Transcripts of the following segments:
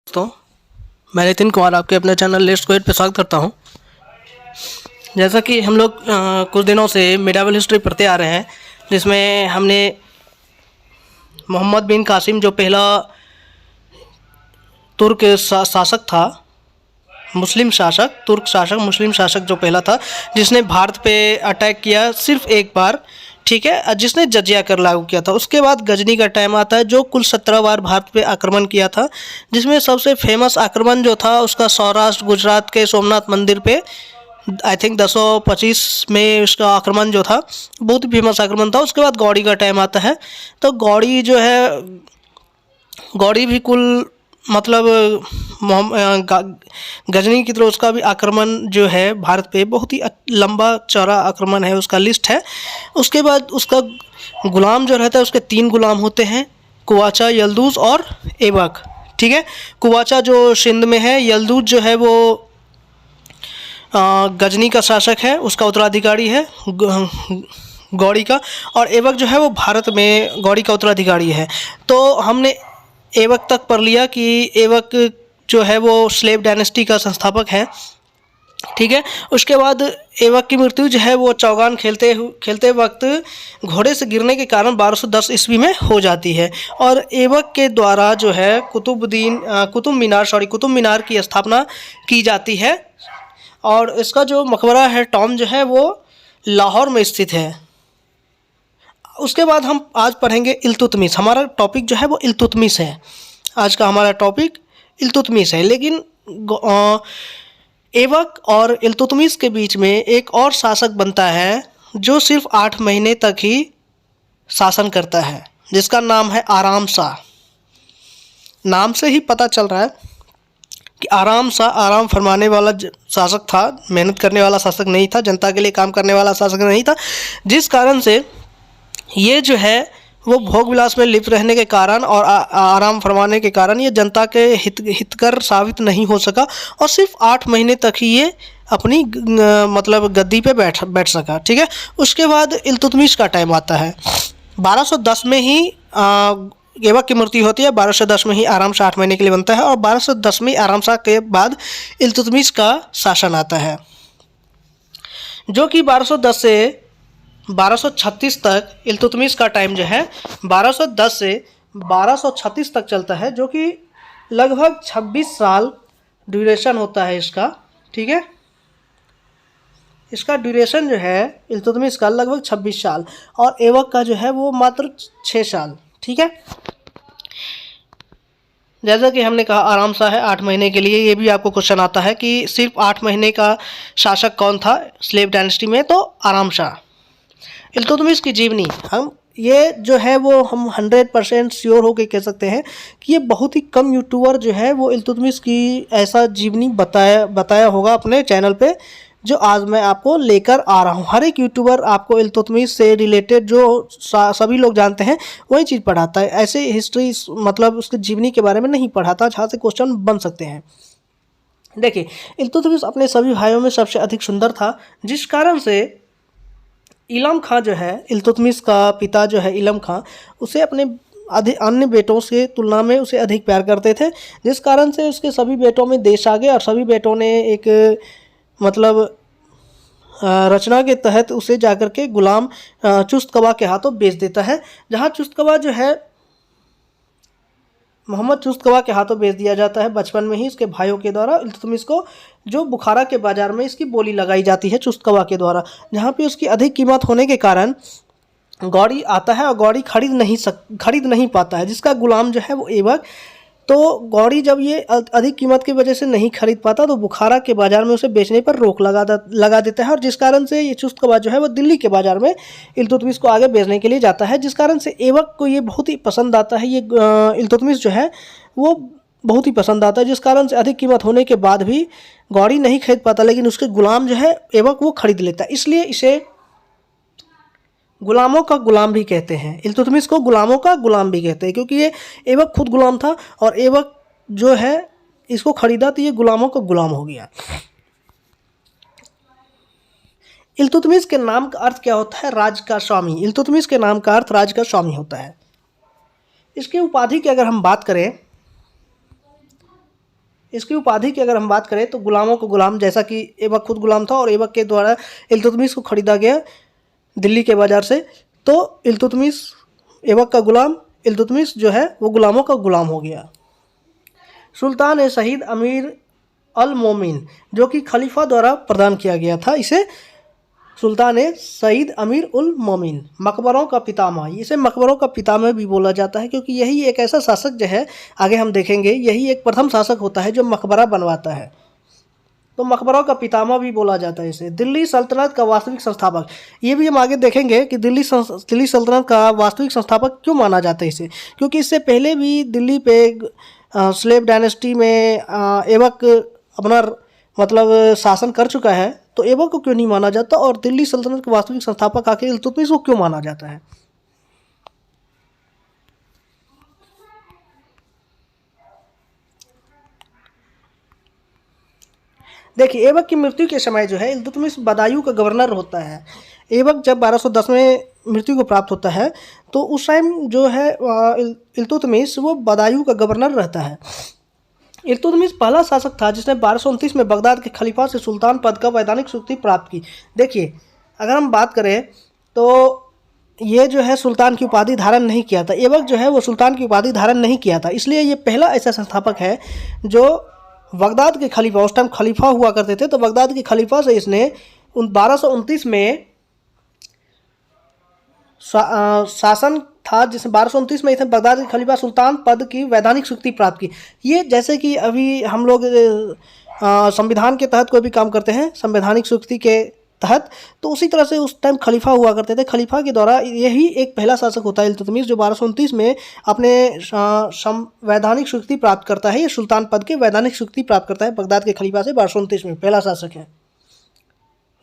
दोस्तों, मैं नितिन कुमार आपके अपने चैनल लेट्स स्क्वायर पे स्वागत करता हूं। जैसा कि हम लोग कुछ दिनों से मिडावल हिस्ट्री पढ़ते आ रहे हैं, जिसमें हमने मोहम्मद बिन कासिम जो पहला तुर्क शासक था, मुस्लिम शासक, तुर्क शासक, मुस्लिम शासक जो पहला था, जिसने भारत पे अटैक किया सिर्फ एक बार, ठीक है, जिसने जजिया कर लागू किया था। उसके बाद गजनी का टाइम आता है जो कुल 17 बार भारत पे आक्रमण किया था, जिसमें सबसे फेमस आक्रमण जो था उसका सौराष्ट्र गुजरात के सोमनाथ मंदिर पे आई थिंक 1025 में उसका आक्रमण जो था बहुत ही फेमस आक्रमण था। उसके बाद गौड़ी का टाइम आता है, तो गौड़ी जो है, गौड़ी भी कुल मतलब गजनी की तरह उसका भी आक्रमण जो है भारत पे बहुत ही लंबा चौड़ा आक्रमण है, उसका लिस्ट है। उसके बाद उसका गुलाम जो रहता है, उसके 3 गुलाम होते हैं, कुवाचा, यल्दूज और ऐबक, ठीक है। कुवाचा जो सिंध में है, यल्दूज जो है वो गजनी का शासक है, उसका उत्तराधिकारी है गौड़ी का, और ऐबक जो है वो भारत में गौड़ी का उत्तराधिकारी है। तो हमने ऐबक तक पढ़ लिया कि ऐबक जो है वो स्लेव डायनेस्टी का संस्थापक है, ठीक है। उसके बाद ऐबक की मृत्यु जो है वो चौगान खेलते वक्त घोड़े से गिरने के कारण 1210 ईस्वी में हो जाती है, और ऐबक के द्वारा जो है कुतुब मीनार की स्थापना की जाती है, और इसका जो मकबरा है टॉम जो है वो लाहौर में स्थित है। उसके बाद हम आज पढ़ेंगे इल्तुतमिश। हमारा टॉपिक जो है वो इल्तुतमिश है, आज का हमारा टॉपिक इल्तुतमिश है। लेकिन ऐबक और इल्तुतमिश के बीच में एक और शासक बनता है जो सिर्फ 8 महीने तक ही शासन करता है, जिसका नाम है आराम शाह। नाम से ही पता चल रहा है कि आराम शाह आराम फरमाने वाला शासक था, मेहनत करने वाला शासक नहीं था, जनता के लिए काम करने वाला शासक नहीं था, जिस कारण से ये जो है वो भोग विलास में लिप्त रहने के कारण और आराम फरमाने के कारण ये जनता के हितकर साबित नहीं हो सका, और सिर्फ 8 महीने तक ही ये अपनी मतलब गद्दी पे बैठ सका, ठीक है। उसके बाद इल्तुतमिश का टाइम आता है, 1210 में ही ऐबक की मृत्यु होती है, 1210 में ही आराम शाह 8 महीने के लिए बनता है, और 1210 में आराम शाह के बाद इल्तुतमिश का शासन आता है, जो कि 1210 से 1236 तक इल्तुतमिश का टाइम जो है 1210 से 1236 तक चलता है, जो कि लगभग 26 साल ड्यूरेशन होता है इसका, ठीक है। इसका ड्यूरेशन जो है इल्तुतमिश का लगभग 26 साल, और ऐबक का जो है वो मात्र 6 साल, ठीक है। जैसा कि हमने कहा आराम शाह है 8 महीने के लिए। ये भी आपको क्वेश्चन आता है कि सिर्फ 8 महीने का शासक कौन था स्लेव डायनेस्टी में, तो आराम शाह। इल्तुतमिश की जीवनी, हम ये जो है वो हम 100% श्योर होकर कह सकते हैं कि ये बहुत ही कम यूट्यूबर जो है वो इल्तुतमिश की ऐसा जीवनी बताया होगा अपने चैनल पे, जो आज मैं आपको लेकर आ रहा हूँ। हर एक यूट्यूबर आपको इल्तुतमिश से रिलेटेड जो सभी लोग जानते हैं वही चीज़ पढ़ाता है, ऐसे हिस्ट्री मतलब उसकी जीवनी के बारे में नहीं पढ़ाता, जहाँ से क्वेश्चन बन सकते हैं। देखिए, इल्तुतमिश अपने सभी भाइयों में सबसे अधिक सुंदर था, जिस कारण से इलम खां जो है, इल्तुतमिश का पिता जो है इलम खां, उसे अपने अन्य बेटों से तुलना में उसे अधिक प्यार करते थे, जिस कारण से उसके सभी बेटों में देश आ गए, और सभी बेटों ने एक मतलब रचना के तहत उसे जाकर के गुलाम चुस्तकवा के हाथों बेच देता है, जहाँ चुस्तकवा जो है मोहम्मद चुस्तकवा के हाथों बेच दिया जाता है बचपन में ही इसके भाइयों के द्वारा इल्तुतमिश को, जो बुखारा के बाज़ार में इसकी बोली लगाई जाती है चुस्तकवा के द्वारा, जहाँ पे उसकी अधिक कीमत होने के कारण गौड़ी आता है और गौड़ी खरीद नहीं पाता है, जिसका गुलाम जो है वो ऐबक। तो गौड़ी जब ये अधिक कीमत की वजह से नहीं खरीद पाता, तो बुखारा के बाज़ार में उसे बेचने पर रोक लगा देता है, और जिस कारण से ये चुस्तकवा जो है वो दिल्ली के बाज़ार में इल्तुतमिश को आगे बेचने के लिए जाता है, जिस कारण से ऐबक को ये बहुत ही पसंद आता है, ये इल्तुतमिश जो है वो बहुत ही पसंद आता है, जिस कारण से अधिक कीमत होने के बाद भी गौड़ी नहीं खरीद पाता, लेकिन उसके गुलाम जो है ऐबक वो खरीद लेता है। इसलिए इसे गुलामों का गुलाम भी कहते हैं, इल्तुतमिश को गुलामों का गुलाम भी कहते हैं, क्योंकि ये ऐबक खुद गुलाम था, और ऐबक जो है इसको खरीदा तो ये गुलामों का गुलाम हो गया। इल्तुतमिश के नाम का अर्थ क्या होता है? राज का स्वामी। इल्तुतमिश के नाम का अर्थ राज का स्वामी होता है। इसकी उपाधि की अगर हम बात करें इसकी उपाधि की अगर हम बात करें तो गुलामों को गुलाम, जैसा कि ऐबक खुद गुलाम था और ऐबक के द्वारा इल्तुतमिश को खरीदा गया दिल्ली के बाज़ार से। तो इल्तुतमिश ऐबक का गुलाम, इल्तुतमिश जो है वो गुलामों का गुलाम हो गया। सुल्तान ए शहीद अमीर अल मोमिन, जो कि खलीफा द्वारा प्रदान किया गया था, इसे सुल्तान ए सईद अमीर उल मोमिन, मकबरों का पितामह, इसे मकबरों का पितामह भी बोला जाता है क्योंकि यही एक ऐसा शासक जो है, आगे हम देखेंगे, यही एक प्रथम शासक होता है जो मकबरा बनवाता है, तो मकबरों का पितामह भी बोला जाता है इसे। दिल्ली सल्तनत का वास्तविक संस्थापक, ये भी हम आगे देखेंगे कि दिल्ली सल्तनत का वास्तविक संस्थापक क्यों माना जाता है इसे, क्योंकि इससे पहले भी दिल्ली पे स्लेव डायनेस्टी में ऐबक अपना मतलब शासन कर चुका है, तो ऐबक को क्यों नहीं माना जाता और दिल्ली सल्तनत के वास्तविक संस्थापक आके इल्तुतमिश को क्यों माना जाता है। देखिए, ऐबक की मृत्यु के समय जो है इल्तुतमिश बदायूं का गवर्नर होता है। ऐबक जब 1210 में मृत्यु को प्राप्त होता है तो उस टाइम जो है इल्तुतमिश वो बदायूं का गवर्नर रहता है। इल्तुतमिश पहला शासक था जिसने 1229 में बगदाद के खलीफा से सुल्तान पद का वैधानिक स्वीकृति प्राप्त की। देखिए, अगर हम बात करें तो ये जो है सुल्तान की उपाधि धारण नहीं किया था, ऐबक जो है वो सुल्तान की उपाधि धारण नहीं किया था, इसलिए ये पहला ऐसा संस्थापक है जो बगदाद के खलीफा, उस टाइम खलीफा हुआ करते थे, तो बगदाद के खलीफा से इसने 1229 में शासन था जिसने 1229 में इसने बगदाद के खलीफा सुल्तान पद की वैधानिक स्वीकृति प्राप्त की। ये जैसे कि अभी हम लोग संविधान के तहत कोई भी काम करते हैं संवैधानिक स्वीकृति के तहत, तो उसी तरह से उस टाइम खलीफा हुआ करते थे, खलीफा के द्वारा यही एक पहला शासक होता है इल्तुतमिश जो 1229 में अपने वैधानिक स्वीकृति प्राप्त करता है, ये सुल्तान पद के वैधानिक स्वीकृति प्राप्त करता है बगदाद के खलीफा से 1229 में, पहला शासक है।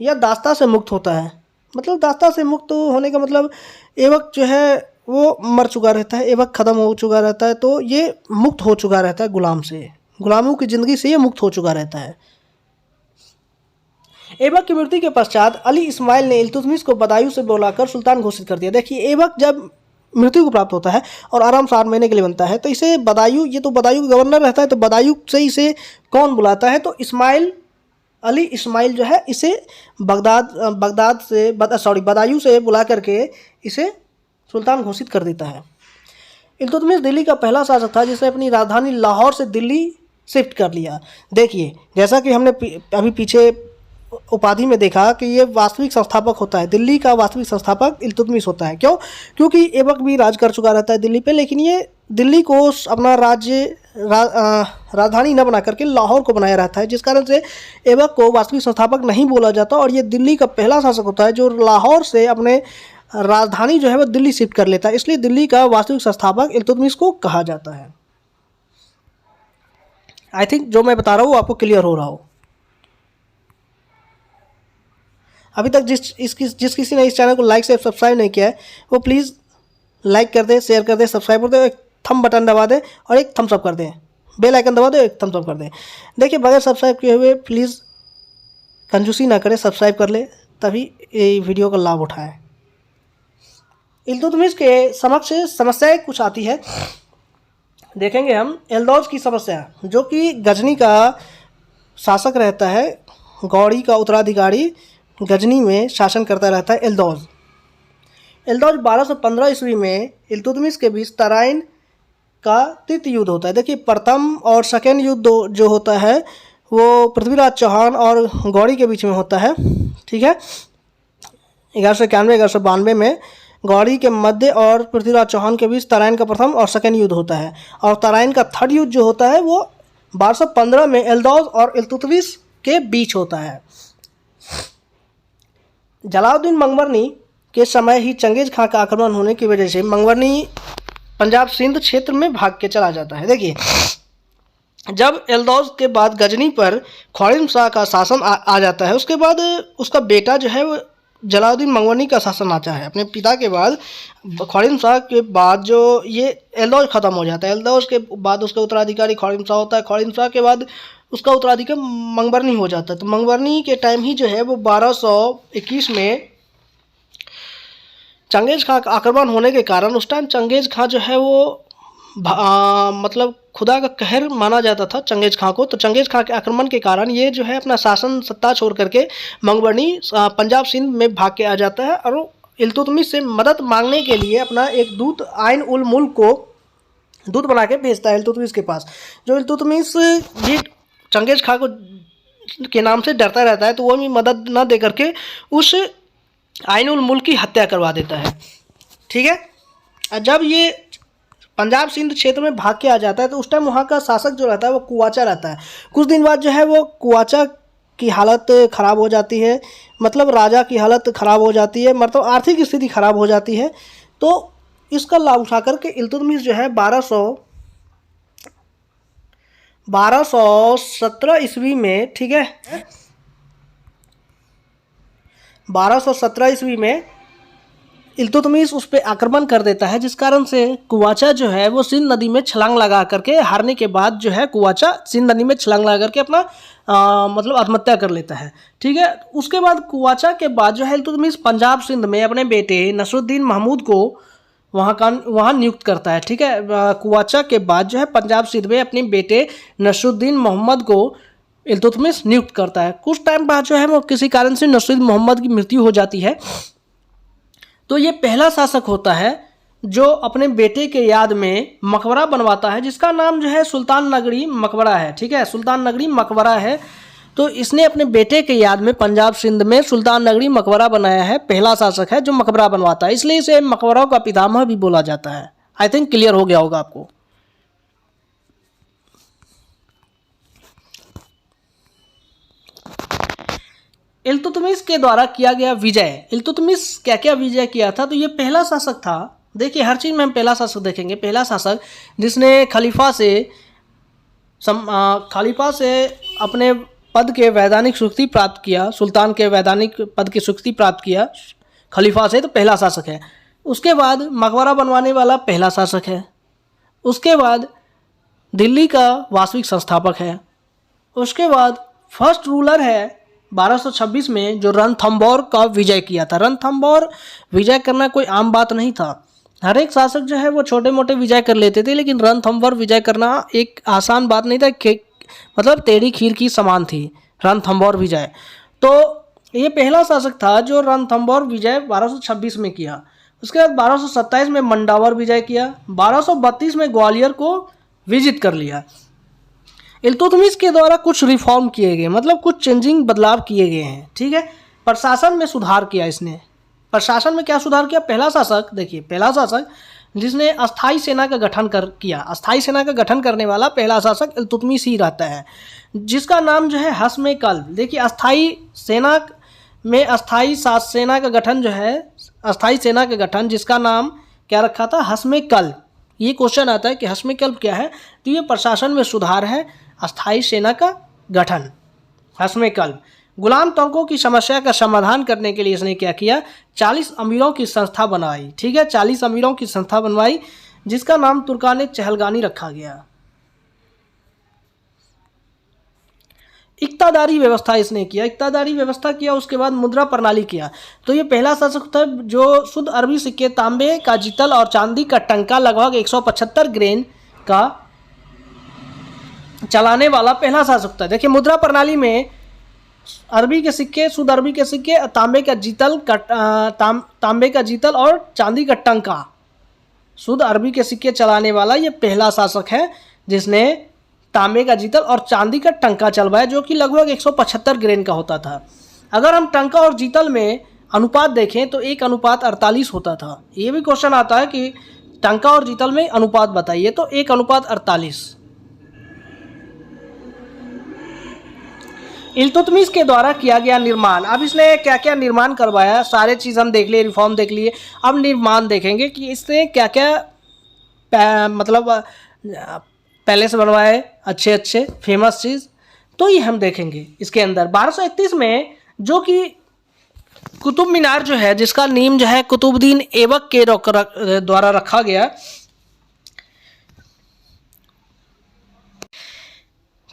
यह दास्ता से मुक्त होता है, मतलब दास्ता से मुक्त होने का मतलब ऐबक जो है वो मर चुका रहता है, ऐबक ख़त्म हो चुका रहता है, तो ये मुक्त हो चुका रहता है गुलाम से, गुलामों की ज़िंदगी से ये मुक्त हो चुका रहता है। ऐबक की मृत्यु के पश्चात अली इस्माइल ने इल्तुतमिश को बदायूं से बुलाकर सुल्तान घोषित कर दिया। देखिए, ऐबक जब मृत्यु को प्राप्त होता है और आराम से 8 महीने के लिए बनता है, तो इसे बदायूं, ये तो बदायूं का गवर्नर रहता है, तो बदायूं से इसे कौन बुलाता है, तो अली इस्माइल जो है इसे बदायूं से बुला करके इसे सुल्तान घोषित कर देता है। इल्तुतमिश दिल्ली का पहला शासक था जिसने अपनी राजधानी लाहौर से दिल्ली शिफ्ट कर लिया। देखिए, जैसा कि हमने अभी पीछे उपाधि में देखा कि ये वास्तविक संस्थापक होता है, दिल्ली का वास्तविक संस्थापक इल्तुतमिश होता है। क्यों? क्योंकि ऐबक भी राज कर चुका रहता है दिल्ली पे, लेकिन ये दिल्ली को अपना राजधानी न बना करके लाहौर को बनाया रहता है, जिस कारण से ऐबक को वास्तविक संस्थापक नहीं बोला जाता और ये दिल्ली का पहला शासक होता है जो लाहौर से अपने राजधानी जो है वो दिल्ली शिफ्ट कर लेता है, इसलिए दिल्ली का वास्तविक संस्थापक इल्तुतमिश को कहा जाता है। आई थिंक जो मैं बता रहा हूँ आपको क्लियर हो रहा हो। अभी तक जिस किसी ने इस चैनल को लाइक से सब्सक्राइब नहीं किया है वो प्लीज़ लाइक कर दे, शेयर कर दे, सब्सक्राइब कर दे, एक थंब बटन दबा दे और एक थम्स अप कर दे, बेल आइकन दबा दे, एक थम्स अप कर दे। देखिए, बगैर सब्सक्राइब किए हुए प्लीज़ कंजूसी ना करें, सब्सक्राइब कर ले, तभी ये वीडियो का लाभ उठाएं। इल्तुतमिश के समक्ष समस्याएं कुछ आती है, देखेंगे हम। एल्दौज की समस्या, जो कि गजनी का शासक रहता है, गौड़ी का उत्तराधिकारी गजनी में शासन करता रहता है एल्दौज। 1215 ईस्वी में इल्तुतमिश के बीच तराइन का तृतीय युद्ध होता है। देखिए, प्रथम और सेकेंड युद्ध जो होता है वो पृथ्वीराज चौहान और गौड़ी के बीच में होता है, ठीक है। 1191-1192 में गौड़ी के मध्य और पृथ्वीराज चौहान के बीच तराइन का प्रथम और सेकेंड युद्ध होता है, और तराइन का थर्ड युद्ध जो होता है वो 1215 में एल्दौज और इल्तुतमिश के बीच होता है। जलालुद्दीन मंगवरनी के समय ही चंगेज खां का आक्रमण होने की वजह से मंगवरनी पंजाब सिंध क्षेत्र में भाग के चला जाता है। देखिए, जब एल्दौज के बाद गजनी पर ख्वारिज़्म शाह का शासन आ जाता है, उसके बाद उसका बेटा जो है वो जलालुद्दीन मंगवरनी का शासन आता है। अपने पिता के बाद ख्वारिज़्म शाह के बाद जो ये एल्दौज ख़त्म हो जाता है, एल्दौज के बाद उसका उत्तराधिकारी ख्वारिज़्म शाह होता है, ख्वारिज़्म शाह के बाद उसका उत्तराधिकारी मंगवरनी हो जाता है। तो मंगवरनी के टाइम ही जो है वो 1221 में चंगेज खां का आक्रमण होने के कारण उस टाइम चंगेज खां जो है वो मतलब खुदा का कहर माना जाता था चंगेज खां को। तो चंगेज खां के आक्रमण के कारण ये जो है अपना शासन सत्ता छोड़ करके मंगबनी पंजाब सिंध में भाग के आ जाता है और इल्तुतमिश से मदद मांगने के लिए अपना एक दूत आइन उल मुल्क को दूत बना के भेजता है इल्तुतमिश के पास। जो इल्तुतमिश भी चंगेज खां को के नाम से डरता रहता है, तो वो भी मदद न दे करके उस आइन उल मुल्क की हत्या करवा देता है। ठीक है। जब ये पंजाब सिंध क्षेत्र में भाग के आ जाता है तो उस टाइम वहाँ का शासक जो रहता है वो कुवाचा रहता है। कुछ दिन बाद जो है वो कुवाचा की हालत ख़राब हो जाती है, मतलब राजा की हालत ख़राब हो जाती है, मतलब आर्थिक स्थिति ख़राब हो जाती है। तो इसका लाभ उठा करके इल्तुतमिश जो है 1217 ईस्वी में, ठीक है, 1217 ईस्वी में इल्तुतमिश उस पर आक्रमण कर देता है, जिस कारण से कुवाचा जो है वो सिंध नदी में छलांग लगा करके, हारने के बाद जो है कुवाचा सिंध नदी में छलांग लगा करके अपना मतलब आत्महत्या कर लेता है। ठीक है। उसके बाद कुवाचा के बाद जो है इल्तुतमिश पंजाब सिंध में अपने बेटे नसरुद्दीन महमूद को वहाँ नियुक्त करता है। ठीक है। कुवाचा के बाद जो है पंजाब सिंध में अपने बेटे नसरुद्दीन मोहम्मद को इल्तुतमिश नियुक्त करता है। कुछ टाइम बाद जो है वो किसी कारण से नसरुद्दीन मोहम्मद की मृत्यु हो जाती है। तो ये पहला शासक होता है जो अपने बेटे के याद में मकबरा बनवाता है, जिसका नाम जो है सुल्तान नगरी मकबरा है। ठीक है। सुल्तान नगरी मकबरा है। तो इसने अपने बेटे के याद में पंजाब सिंध में सुल्तान नगरी मकबरा बनाया है। पहला शासक है जो मकबरा बनवाता है, इसलिए इसे मकबरों का पितामह भी बोला जाता है। आई थिंक क्लियर हो गया होगा आपको। इल्तुतमिश के द्वारा किया गया विजय। इल्तुतमिश क्या क्या विजय किया था? तो ये पहला शासक था, देखिए हर चीज़ में हम पहला शासक देखेंगे, पहला शासक जिसने खलीफा से अपने पद के वैधानिक स्वीकृति प्राप्त किया, सुल्तान के वैधानिक पद की स्वीकृति प्राप्त किया खलीफा से, तो पहला शासक है। उसके बाद मकबरा बनवाने वाला पहला शासक है। उसके बाद दिल्ली का वास्तविक संस्थापक है। उसके बाद फर्स्ट रूलर है 1226 में जो रणथंभौर का विजय किया था। रणथंभौर विजय करना कोई आम बात नहीं था। हर एक शासक जो है वो छोटे मोटे विजय कर लेते थे, लेकिन रणथंभौर विजय करना एक आसान बात नहीं था, मतलब टेढ़ी खीर की समान थी रणथंभौर विजय। तो ये पहला शासक था जो रणथंभौर विजय 1226 में किया। उसके बाद 1227 में मंडावर विजय किया। 1232 में ग्वालियर को विजिट कर लिया। इल्तुतमिश के द्वारा कुछ रिफॉर्म किए गए, मतलब कुछ चेंजिंग बदलाव किए गए हैं। ठीक है। प्रशासन में सुधार किया इसने। प्रशासन में क्या सुधार किया? पहला शासक, देखिए पहला शासक जिसने अस्थाई सेना का गठन किया। अस्थाई सेना का गठन करने वाला पहला शासक इल्तुतमिश ही रहता है, जिसका नाम जो है हस्म कल्ब। देखिए अस्थाई सेना में अस्थाई सेना का गठन जो है, अस्थाई सेना का गठन जिसका नाम क्या रखा था? हस्म कल्ब। ये क्वेश्चन आता है कि हस्म कल्ब क्या है? तो ये प्रशासन में सुधार है, अस्थाई सेना का गठन, हस्म कल्ब। गुलाम तंकों की समस्या का समाधान करने के लिए इसने क्या किया? 40 अमीरों की संस्था बनाई। ठीक है। 40 अमीरों की संस्था बनवाई, जिसका नाम तुर्कान चहलगानी रखा गया। इक्तादारी व्यवस्था इसने किया। इक्तादारी व्यवस्था किया। उसके बाद मुद्रा प्रणाली किया। तो ये पहला शासक था जो शुद्ध अरबी सिक्के, तांबे का जितल और चांदी का टंका लगभग 175 ग्रेन का चलाने वाला पहला शासक था। देखिए मुद्रा प्रणाली में अरबी के सिक्के, शुद्ध अरबी के सिक्के, तांबे का जितल और चांदी का टंका, शुद्ध अरबी के सिक्के चलाने वाला ये पहला शासक है जिसने तांबे का जितल और चांदी का टंका चलवाया, जो कि लगभग 175 ग्रेन का होता था। अगर हम टंका और जितल में अनुपात देखें तो 1:48 होता था। ये भी क्वेश्चन आता है कि टंका और जितल में अनुपात बताइए, तो 1:48। इल्तुतमिश के द्वारा किया गया निर्माण। अब इसने क्या क्या निर्माण करवाया, सारे चीज़ हम देख लिए, रिफॉर्म देख लिए। अब निर्माण देखेंगे कि इसने क्या क्या मतलब पैलेस बनवाए, अच्छे अच्छे फेमस चीज़, तो ये हम देखेंगे इसके अंदर। 1231 में जो कि कुतुब मीनार जो है, जिसका नेम जो है कुतुबुद्दीन ऐबक के द्वारा रखा गया।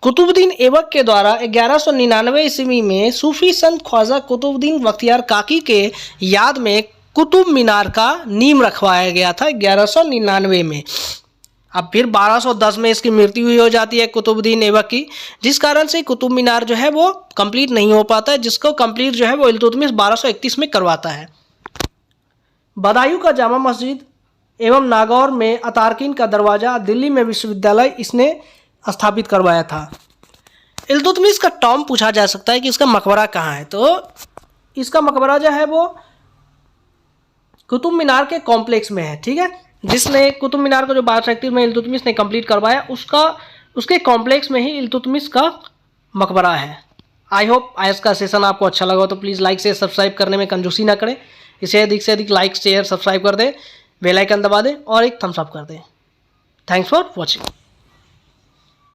कुतुबुद्दीन ऐबक के द्वारा 1199 ईस्वी में सूफी संत ख्वाजा कुतुबुद्दीन बख्तियार काकी के याद में कुतुब मीनार का नींव रखवाया गया था 1199 में। अब फिर 1210 में इसकी मृत्यु हुई हो जाती है कुतुबुद्दीन ऐबक की, जिस कारण से कुतुब मीनार जो है वो कंप्लीट नहीं हो पाता है, जिसको कंप्लीट जो है वो इल्तुतमिश 1231 में करवाता है। बदायूं का जामा मस्जिद एवं नागौर में अतारकीन का दरवाज़ा, दिल्ली में विश्वविद्यालय इसने स्थापित करवाया था। इल्तुतमिश का टॉम पूछा जा सकता है कि इसका मकबरा कहाँ है, तो इसका मकबरा जो है वो कुतुब मीनार के कॉम्प्लेक्स में है, ठीक है। जिसने कुतुब मीनार को जो 1231 में इल्तुतमिश ने कंप्लीट करवाया उसके कॉम्प्लेक्स में ही इल्तुतमिश का मकबरा है। आई होप आज का सेशन आपको अच्छा लगा तो प्लीज़ लाइक से सब्सक्राइब करने में कंजूसी ना करें, इसे अधिक से अधिक लाइक शेयर सब्सक्राइब कर दें, बेल आइकन दबा दें और एक थम्स अप कर दें। Thanks for watching.